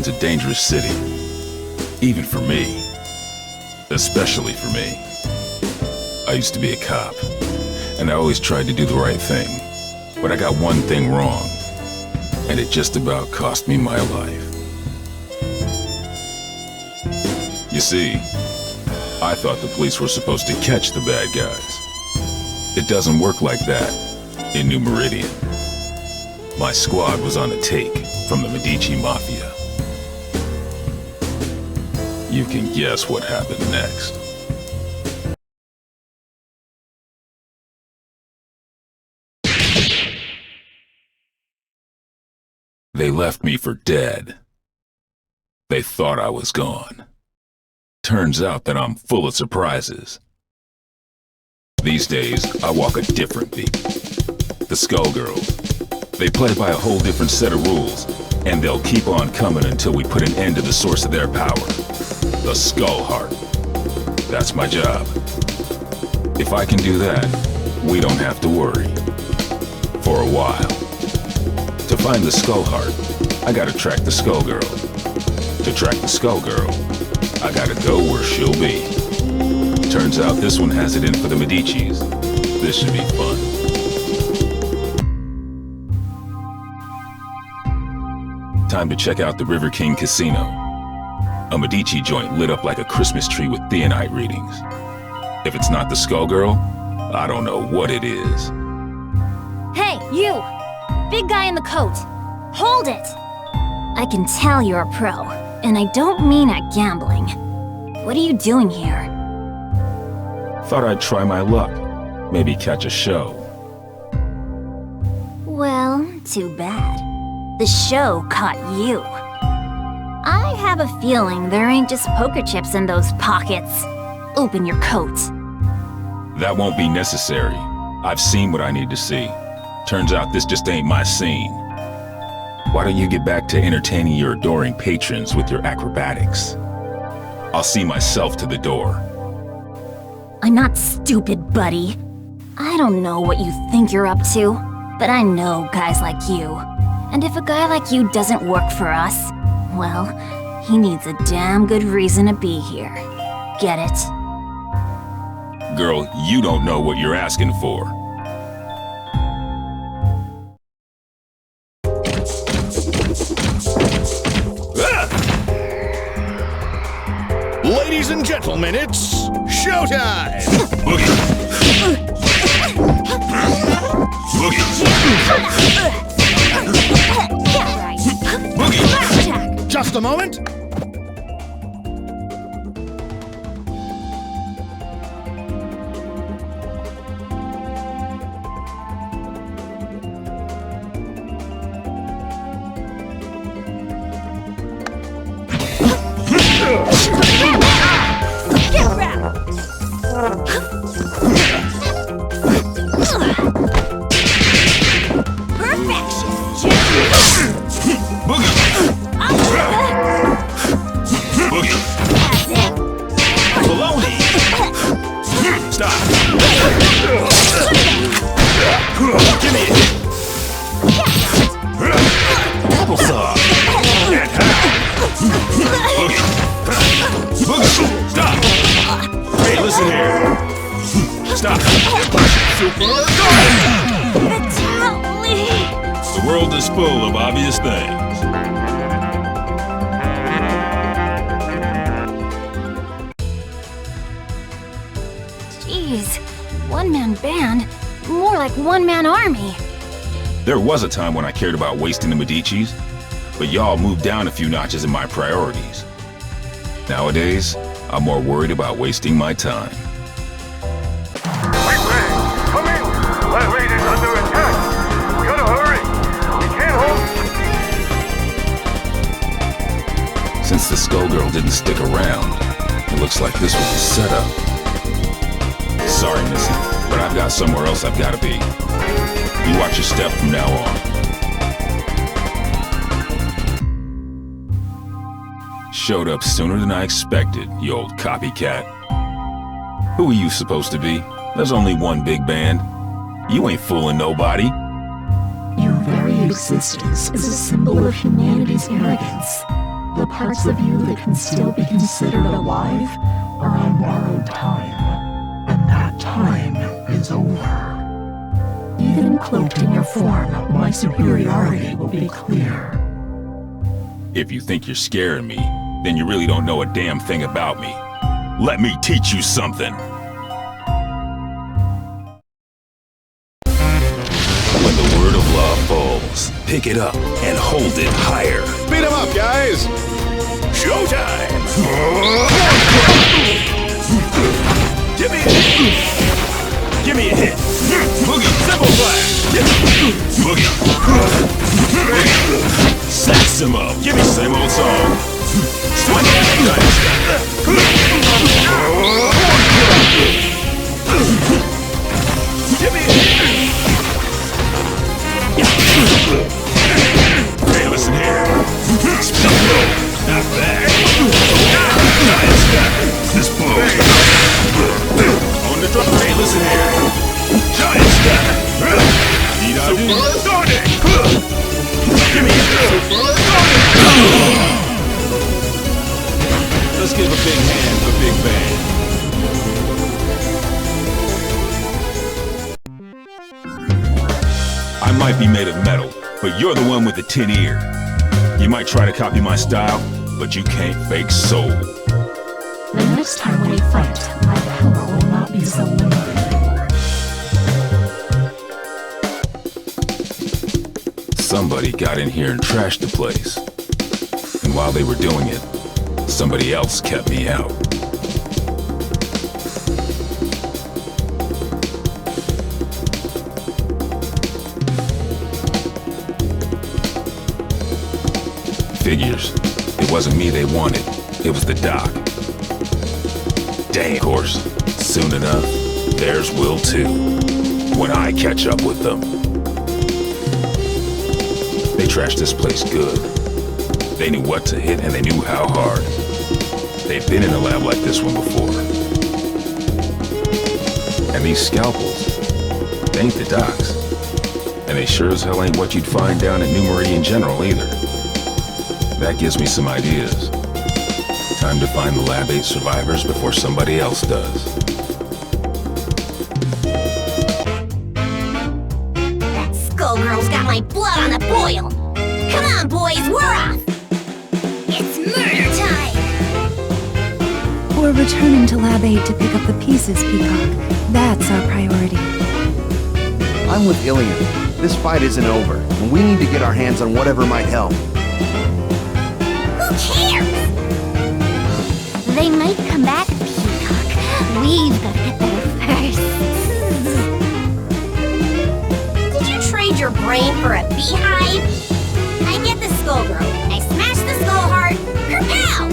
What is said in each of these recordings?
Washington's a dangerous city. Even for me. Especially for me. I used to be a cop, and I always tried to do the right thing. But I got one thing wrong, and it just about cost me my life. You see, I thought the police were supposed to catch the bad guys. It doesn't work like that in New Meridian. My squad was on the take from the Medici Mafia. You can guess what happened next. They left me for dead. They thought I was gone. Turns out that I'm full of surprises. These days, I walk a different beat. The Skullgirls. They play by a whole different set of rules, and they'll keep on coming until we put an end to the source of their power. The Skull Heart. That's my job. If I can do that, we don't have to worry. For a while. To find the Skull Heart, I gotta track the Skullgirl. To track the Skullgirl, I gotta go where she'll be. Turns out this one has it in for the Medicis. This should be fun. Time to check out the River King Casino. A Medici joint lit up like a Christmas tree with theonite readings. If it's not the Skullgirl, I don't know what it is. Hey, you! Big guy in the coat! Hold it! I can tell you're a pro, and I don't mean at gambling. What are you doing here? Thought I'd try my luck. Maybe catch a show. Well, too bad. The show caught you. I have a feeling there ain't just poker chips in those pockets. Open your coat. That won't be necessary. I've seen what I need to see. Turns out this just ain't my scene. Why don't you get back to entertaining your adoring patrons with your acrobatics? I'll see myself to the door. I'm not stupid, buddy. I don't know what you think you're up to, but I know guys like you. And if a guy like you doesn't work for us, well, he needs a damn good reason to be here. Get it? Girl, you don't know what you're asking for. Ladies and gentlemen, it's showtime! Boogie! Boogie! Yeah, right. Boogie! Blackjack! Just a moment. Get wrapped! Perfection! Boogie! Boogie! That's it! Baloney! Stop! Give me it! Applesauce! And how? Boogie! Boogie! Stop! Hey, listen here! Stop! Totally! The world is full of obvious things. Jeez, one-man band? More like one-man army. There was a time when I cared about wasting the Medicis, but y'all moved down a few notches in my priorities. Nowadays, I'm more worried about wasting my time. Wait, come in! That raid is under attack! We gotta hurry! We can't hold... Since the Skullgirl didn't stick around, it looks like this was a setup. Sorry, Missy, but I've got somewhere else I've gotta be. You watch your step from now on. Showed up sooner than I expected, you old copycat. Who are you supposed to be? There's only one big band. You ain't fooling nobody. Your very existence is a symbol of humanity's arrogance. The parts of you that can still be considered alive are on borrowed time, and that time is over. Even cloaked in your form, my superiority will be clear. If you think you're scaring me, then you really don't know a damn thing about me. Let me teach you something. When the word of law falls, pick it up and hold it higher. Beat 'em up, guys! Showtime! Give me a hit! Give me a hit! Boogie, simple flash! Boogie! Sax him up! Give me the same old song! Swing it! Give me a hit! Hey, listen here! Not bad! This blow! On the drum! Hey, listen here! Giant step! Sonic! Give me a Let's give a big hand for Big Bang. I might be made of metal, but you're the one with the tin ear. You might try to copy my style, but you can't fake soul. The next time we fight, my power will not be so limited anymore. Somebody got in here and trashed the place. And while they were doing it, somebody else kept me out. Figures. It wasn't me they wanted. It was the doc. Dang. Of course, soon enough, theirs will too. When I catch up with them. They trashed this place good. They knew what to hit and they knew how hard. They've been in a lab like this one before. And these scalpels, they ain't the docs. And they sure as hell ain't what you'd find down at New Meridian General either. That gives me some ideas. Time to find the Lab 8 survivors before somebody else does. That Skullgirl's got my blood on the boil! Come on, boys, we're off! It's murder time! We're returning to Lab 8 to pick up the pieces, Peacock. That's our priority. I'm with Ilian. This fight isn't over, and we need to get our hands on whatever might help. Who cares? They might come back, Peacock. We've got to get there first. Did you trade your brain for a beehive? I get the Skullgirl. I smash the skull heart. Kerpow!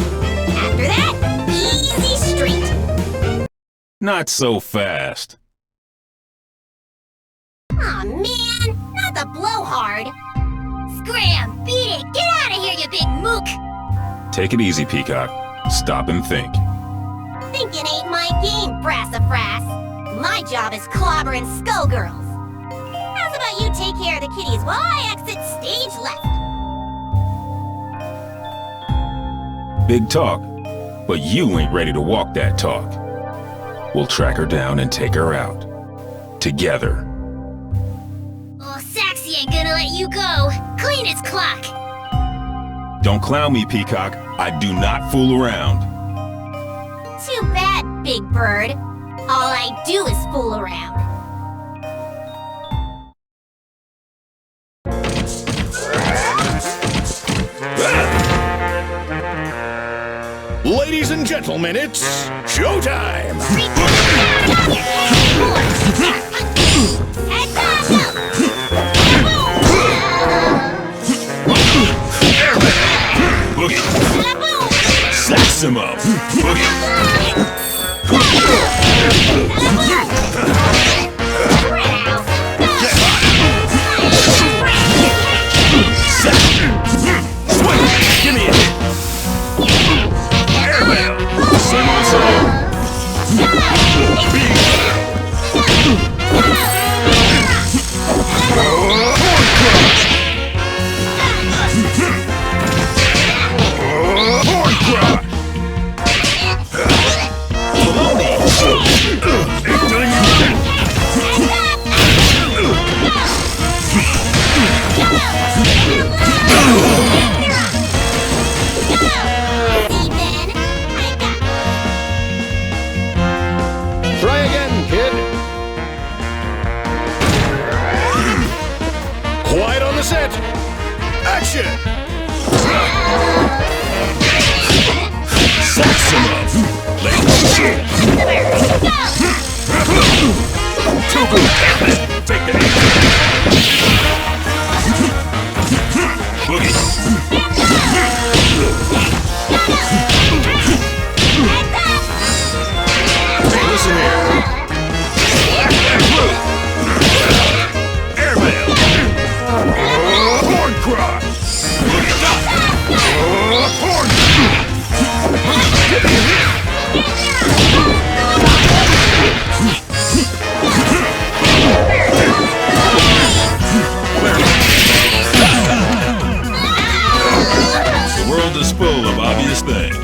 After that, easy street. Not so fast. Aw, man! Not the blowhard! Scram! Beat it! Get out of here, you big mook! Take it easy, Peacock. Stop and think. Thinking ain't my game, Brassafrass. My job is clobbering Skullgirls. How's about you take care of the kitties while I exit stage left? Big talk, but you ain't ready to walk that talk. We'll track her down and take her out. Together. Oh, Saxy ain't gonna let you go. Clean his clock. Don't clown me, Peacock. I do not fool around. Too bad, Big Bird. All I do is fool around. Ladies and gentlemen, it's showtime! Boogie! Sax him up! Boogie! Swing! Give me a hit! Airmail! Same old song! Listen here. Airmail. Horn cross. Horn. The world is full of obvious things.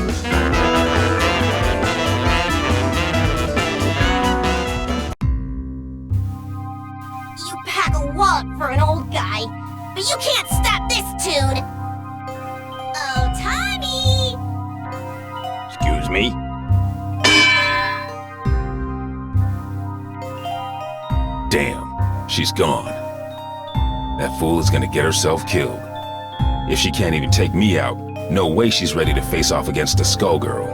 You pack a wallop for an old guy, but you can't stop this tune! Oh, Tommy! Excuse me? Damn, she's gone. That fool is gonna get herself killed. If she can't even take me out, no way she's ready to face off against a Skullgirl.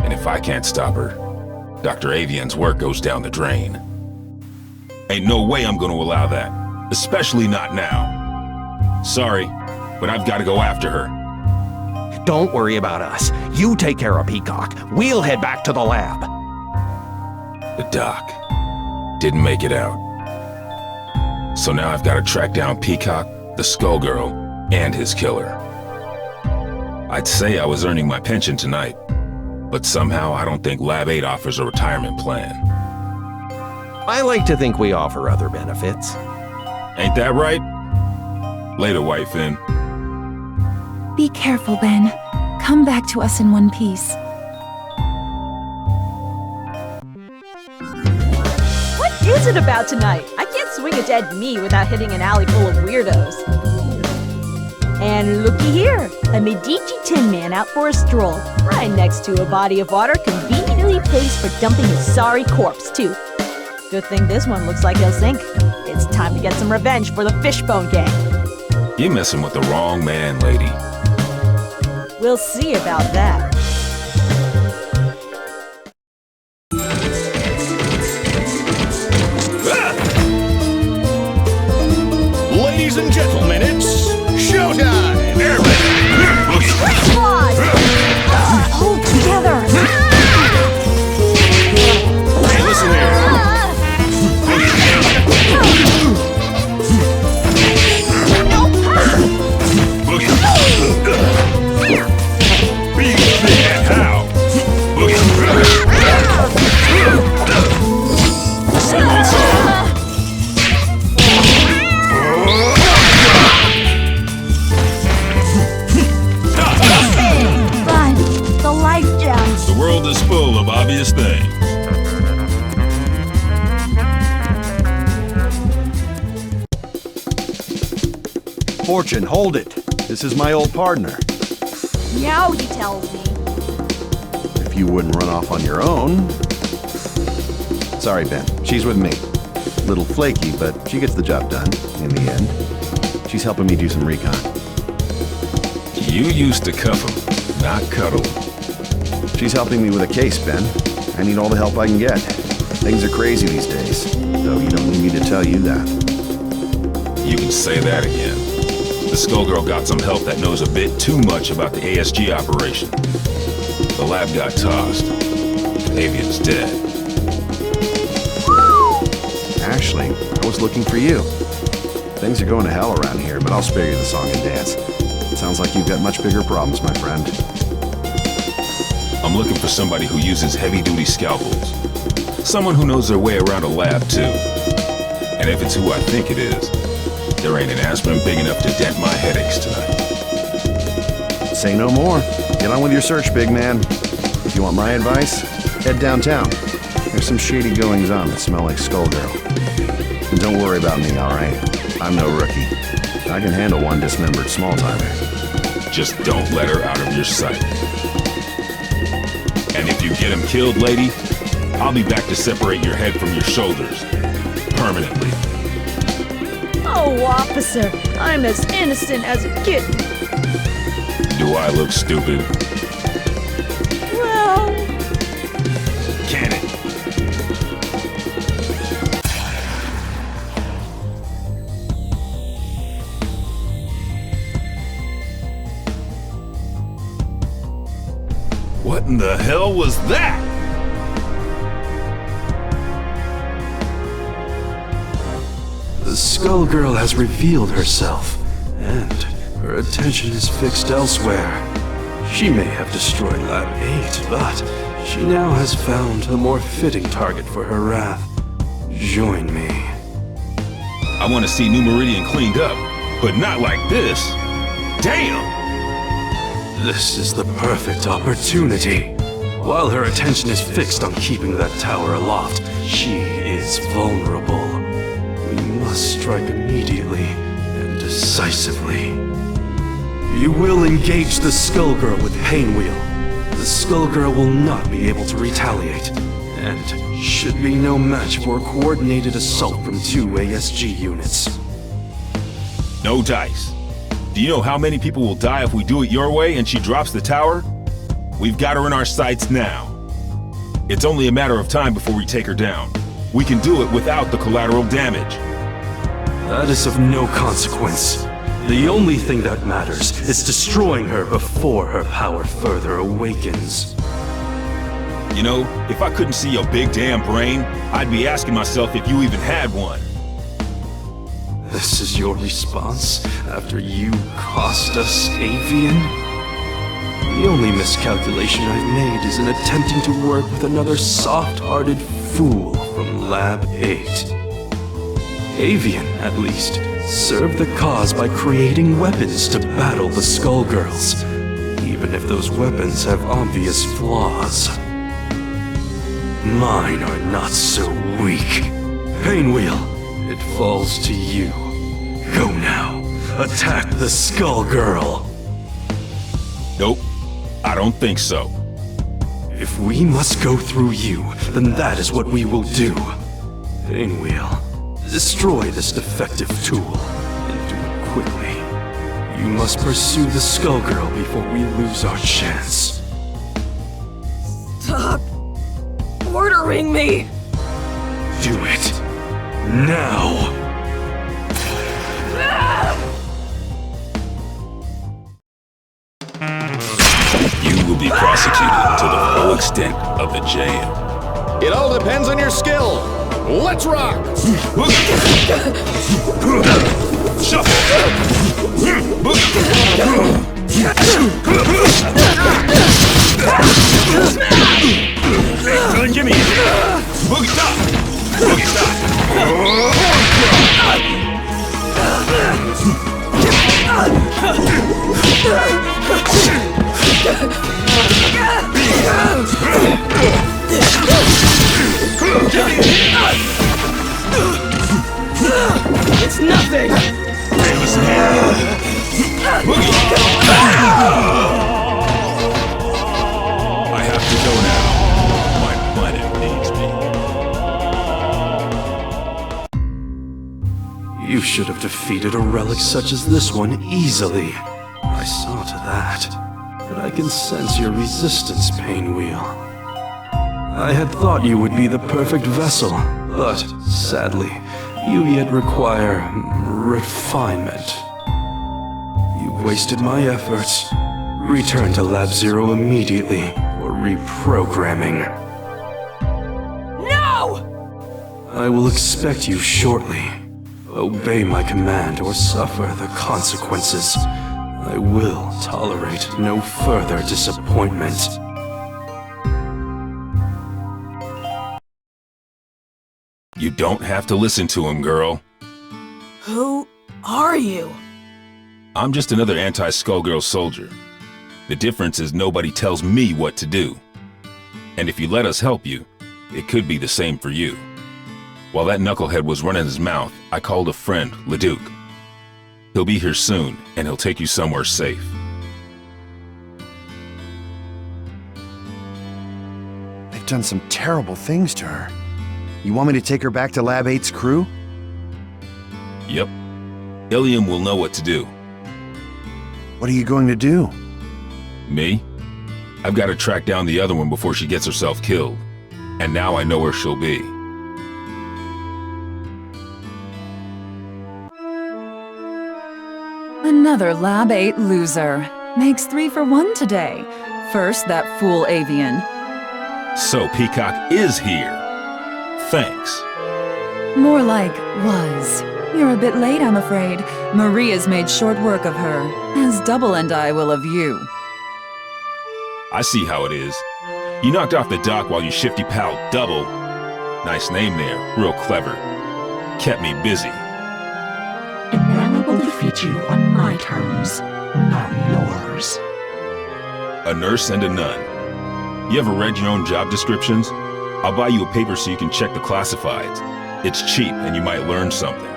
And if I can't stop her, Dr. Avian's work goes down the drain. Ain't no way I'm gonna allow that, especially not now. Sorry, but I've gotta go after her. Don't worry about us. You take care of Peacock. We'll head back to the lab. The doc didn't make it out. So now I've gotta track down Peacock, the Skullgirl, and his killer. I'd say I was earning my pension tonight, but somehow I don't think Lab 8 offers a retirement plan. I like to think we offer other benefits. Ain't that right? Later, White Fin. Be careful, Ben. Come back to us in one piece. What is it about tonight? I can't swing a dead me without hitting an alley full of weirdos. And looky here, a Medici Tin Man out for a stroll, right next to a body of water conveniently placed for dumping his sorry corpse, too. Good thing this one looks like he'll sink. It's time to get some revenge for the Fishbone Gang. You're messing with the wrong man, lady. We'll see about that. Ladies and gentlemen, it's showtime! Squad! Hold together! Hey, listen here. Big and how? Same old song. Fun! The life gems! The world is full of obvious things. Fortune, hold it. This is my old partner. Now he tells me. If you wouldn't run off on your own... Sorry, Ben. She's with me. Little flaky, but she gets the job done, in the end. She's helping me do some recon. You used to cuff him, not cuddle. She's helping me with a case, Ben. I need all the help I can get. Things are crazy these days, though you don't need me to tell you that. You can say that again. The Skullgirl got some help that knows a bit too much about the ASG operation. The lab got tossed. Avian's dead. Ashley, I was looking for you. Things are going to hell around here, but I'll spare you the song and dance. It sounds like you've got much bigger problems, my friend. I'm looking for somebody who uses heavy-duty scalpels. Someone who knows their way around a lab, too. And if it's who I think it is, there ain't an aspirin big enough to dent my headaches tonight. Say no more. Get on with your search, big man. If you want my advice, head downtown. There's some shady goings-on that smell like Skullgirl. And don't worry about me, all right? I'm no rookie. I can handle one dismembered small-timer. Just don't let her out of your sight. And if you get him killed, lady, I'll be back to separate your head from your shoulders. Permanently. Oh, officer, I'm as innocent as a kitten. Do I look stupid? Well, in the hell was that? The Skullgirl has revealed herself, and her attention is fixed elsewhere. She may have destroyed Lab 8, but she now has found a more fitting target for her wrath. Join me. I want to see New Meridian cleaned up, but not like this. Damn! This is the perfect opportunity. While her attention is fixed on keeping that tower aloft, she is vulnerable. We must strike immediately and decisively. You will engage the Skullgirl with Painwheel. The Skullgirl will not be able to retaliate, and should be no match for a coordinated assault from 2 ASG units. No dice. Do you know how many people will die if we do it your way and she drops the tower? We've got her in our sights now. It's only a matter of time before we take her down. We can do it without the collateral damage. That is of no consequence. The only thing that matters is destroying her before her power further awakens. You know, if I couldn't see your big damn brain, I'd be asking myself if you even had one. This is your response after you cost us Avian? The only miscalculation I've made is in attempting to work with another soft-hearted fool from Lab 8. Avian, at least, served the cause by creating weapons to battle the Skullgirls, even if those weapons have obvious flaws. Mine are not so weak. Painwheel, it falls to you. Go now. Attack the Skullgirl. Nope, I don't think so. If we must go through you, then that is what we will do. Painwheel, destroy this defective tool, and do it quickly. You must pursue the Skullgirl before we lose our chance. Stop ordering me! Do it. Now! You will be prosecuted to the full extent of the jail. It all depends on your skill. Let's rock! Give me Boogie stop! Boogie stop! It's nothing! Hey, listen here. I have to go now. My planet needs me. You should have defeated a relic such as this one easily. I saw to that. But I can sense your resistance, Painwheel. I had thought you would be the perfect vessel, but sadly, you yet require refinement. You wasted my efforts. Return to Lab Zero immediately for reprogramming. No! I will expect you shortly. Obey my command or suffer the consequences. I will tolerate no further disappointment. You don't have to listen to him, girl. Who are you? I'm just another anti-Skullgirl soldier. The difference is nobody tells me what to do. And if you let us help you, it could be the same for you. While that knucklehead was running his mouth, I called a friend, Leduc. He'll be here soon, and he'll take you somewhere safe. They've done some terrible things to her. You want me to take her back to Lab 8's crew? Yep. Ilium will know what to do. What are you going to do? Me? I've got to track down the other one before she gets herself killed. And now I know where she'll be. Another Lab 8 loser. Makes 3 for 1 today. first, that fool avian. So Peacock is here. Thanks. More like was. You're a bit late, I'm afraid. Maria's made short work of her, as Double and I will of you. I see how it is. You knocked off the dock while your shifty pal Double, nice name there, real clever, kept me busy. And now I will defeat you on my terms, not yours. A nurse and a nun. You ever read your own job descriptions? I'll buy you a paper so you can check the classifieds. It's cheap and you might learn something.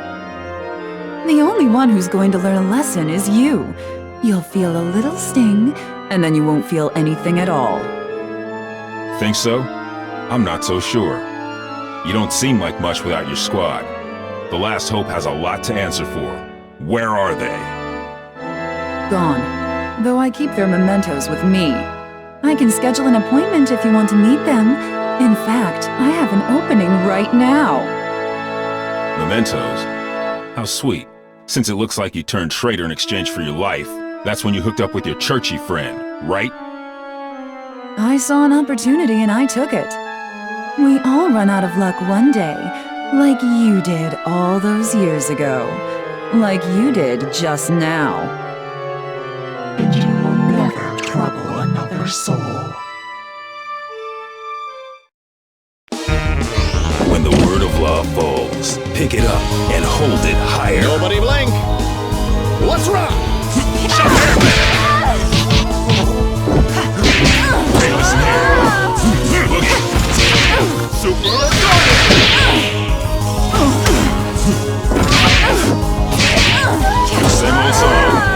The only one who's going to learn a lesson is you. You'll feel a little sting, and then you won't feel anything at all. Think so? I'm not so sure. You don't seem like much without your squad. The Last Hope has a lot to answer for. Where are they? Gone. Though I keep their mementos with me. I can schedule an appointment if you want to meet them. In fact, I have an opening right now. Mementos? How sweet. Since it looks like you turned traitor in exchange for your life, that's when you hooked up with your churchy friend, right? I saw an opportunity and I took it. We all run out of luck one day, like you did all those years ago. Like you did just now. And you will never trouble another soul. When the word of law falls, pick it up and hold it higher. Nobody blink. Let's rock! Hey, listen here. Boogie. Super Same old song.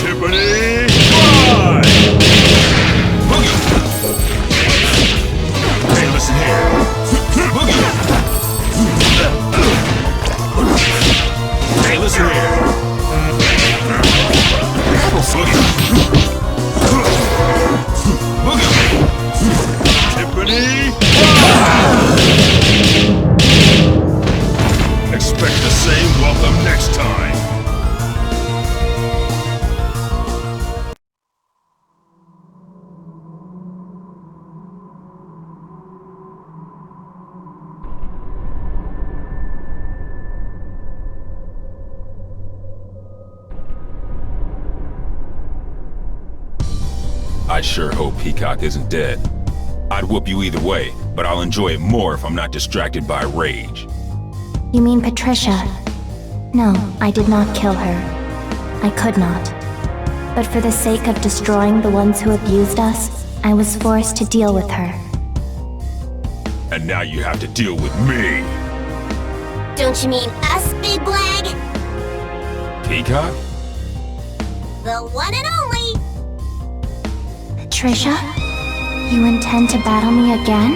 Tiffany, fly! Boogie! Hey, listen here. Boogie! Hey, listen here. Boogie! Boogie! Tiffany, fly! Expect the same welcome next time. I sure hope Peacock isn't dead. I'd whoop you either way, but I'll enjoy it more if I'm not distracted by rage. You mean Patricia? No, I did not kill her. I could not. But for the sake of destroying the ones who abused us, I was forced to deal with her. And now you have to deal with me. Don't you mean us, Big Blag? Peacock? The one and only! Patricia? You intend to battle me again?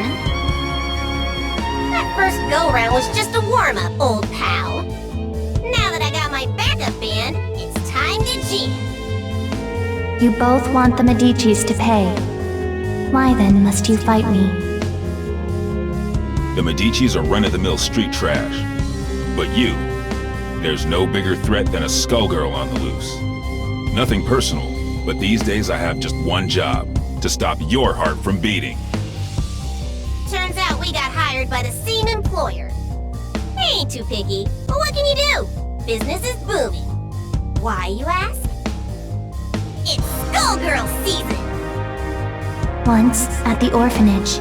That first go-round was just a warm-up, old pal. Now that I got my backup band, it's time to jam. You both want the Medicis to pay. Why then must you fight me? The Medicis are run-of-the-mill street trash. But you, there's no bigger threat than a Skullgirl on the loose. Nothing personal, but these days I have just one job, to stop your heart from beating. Turns out we got hired by the same employer. They ain't too picky, but what can you do? Business is booming. Why, you ask? It's Skullgirl season! Once, at the orphanage,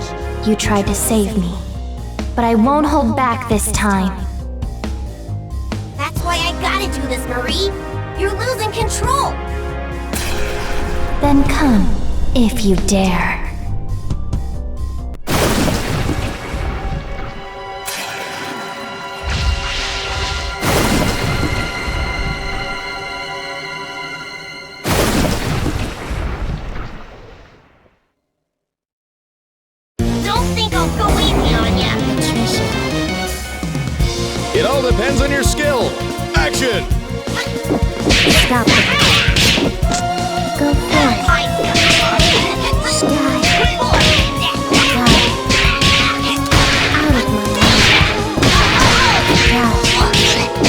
you tried to save me. But I won't hold back this time. That's why I gotta do this, Marie! You're losing control! Then come, if you dare. Don't think I'll go easy on ya, Patricia. It all depends on your skill. Action! Stop it. Go for it. Out of my way.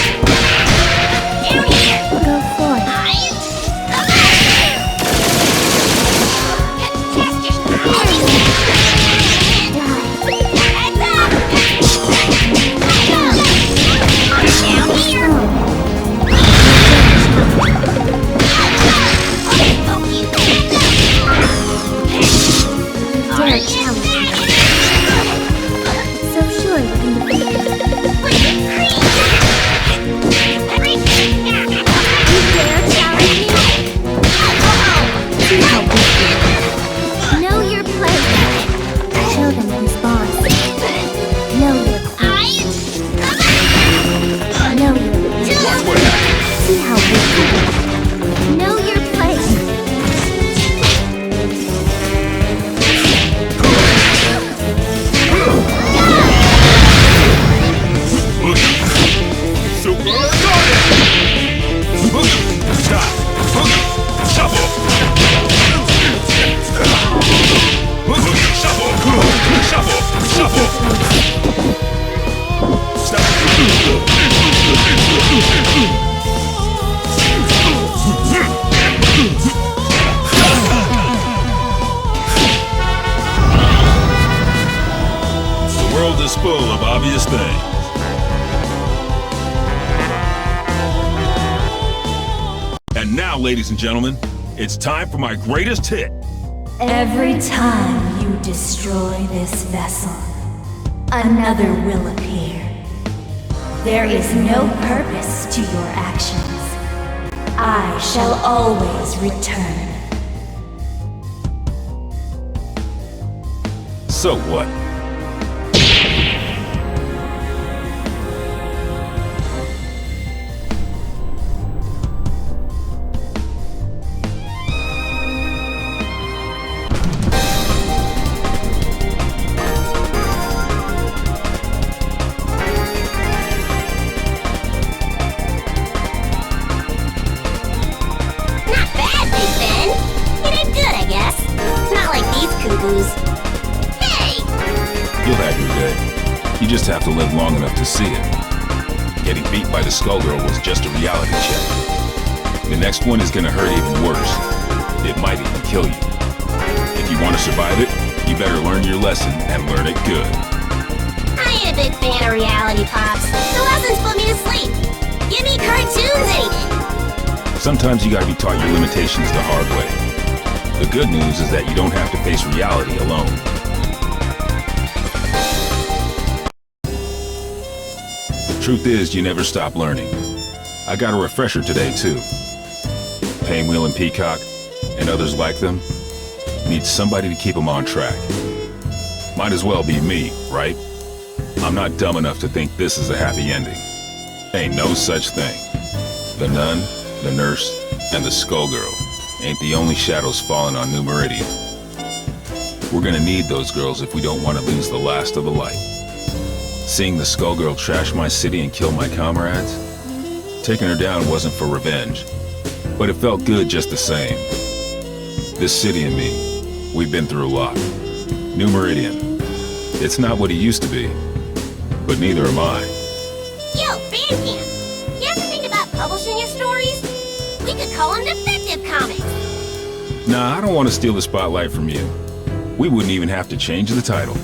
full of obvious things. And now, ladies and gentlemen, it's time for my greatest hit. Every time you destroy this vessel, another will appear. There is no purpose to your actions. I shall always return. So what? You'll have your day. You just have to live long enough to see it. Getting beat by the Skullgirl was just a reality check. The next one is gonna hurt even worse. It might even kill you. If you want to survive it, you better learn your lesson and learn it good. I ain't a big fan of reality pops. The lessons put me to sleep. Give me cartoons any day. Sometimes you gotta be taught your limitations the hard way. The good news is that you don't have to face reality alone. Truth is, you never stop learning. I got a refresher today, too. Painwheel and Peacock, and others like them, need somebody to keep them on track. Might as well be me, right? I'm not dumb enough to think this is a happy ending. Ain't no such thing. The nun, the nurse, and the Skullgirl ain't the only shadows falling on New Meridian. We're gonna need those girls if we don't want to lose the last of the light. Seeing the Skullgirl trash my city and kill my comrades? Taking her down wasn't for revenge, but it felt good just the same. This city and me, we've been through a lot. New Meridian, it's not what it used to be, but neither am I. Yo, Bandcamp, you ever think about publishing your stories? We could call them Defective Comics. Nah, I don't want to steal the spotlight from you. We wouldn't even have to change the title.